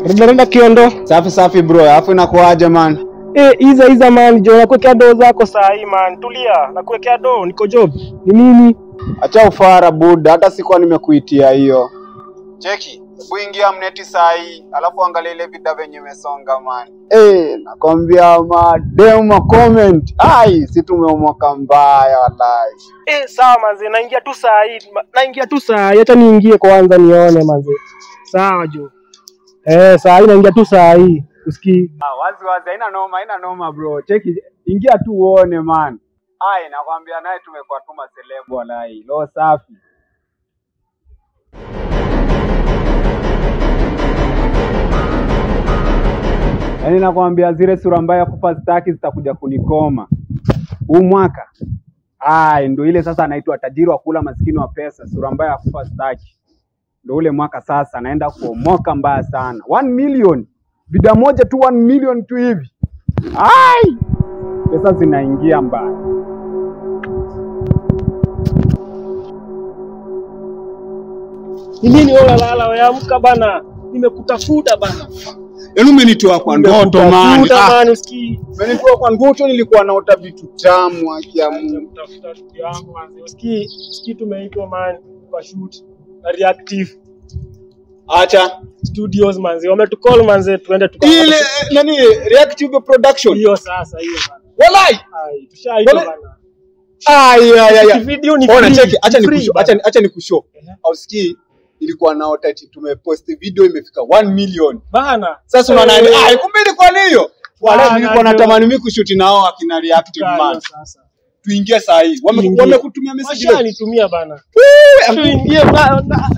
Renda Kiondo. Safi bro, alafu inakuaje man? Iza man, jo nakuwekea do zako saa hii man. Tulia, nakuwekea do, niko job. Ni nini? Acha ufara buda, hata sikuwa nimekuitia hiyo. Cheki, hebu ingia mneti saa hii, alafu angalia ile video venye imesonga man. Nakwambia madema comment. Si tumeomoka mbaya wallahi. Sawa manze, naingia tu saa hii. Acha niingie kwanza nione manze. Sawa jo. Saa hii naingia tu saa hii. Usikii? Wazi haina noma bro. Cheki, ingia tu uone man. Nakwambia naye tumekuwa tu maselebu wallahi. Lo safi. Yaani nakwambia zile sura mbaya kufa staki zitakuja kunikoma huu mwaka. Ndio ile sasa anaitwa tajiri wa kula maskini wa pesa, sura mbaya kufa staki. Ndio ule mwaka sasa naenda kuomoka mbaya sana. 1 million. Vida moja tu 1 million tu hivi. Pesa zinaingia mbaya. Ni nini wewe lala weamka bana? Nimekutafuta bana. Yaani umenitoa kwa ndoto man. Usikii? Umenitoa kwa ndoto, nilikuwa naota vitu tamu haki ya Mungu. Nimekutafuta rafiki yangu manzi. Usikii tumeitwa man kwa shoot na reactive. Acha Studios manzi. Wametucall manzi tuende ile nani reactive production. Hiyo sasa hiyo bana. Wallahi. Tushaitwa bana. Video ni free. Cheki, acha nikushow. Ausikii ilikuwa naota eti tumepost video imefika 1 million. Bana. Sasa unaona kumbe ilikuwa ni hiyo. Wale nilikuwa natamani mimi kushoot nao akina reactive man. Tuingie saa hii. Wamekutumia message leo. Washanitumia bana. Tuingie bana.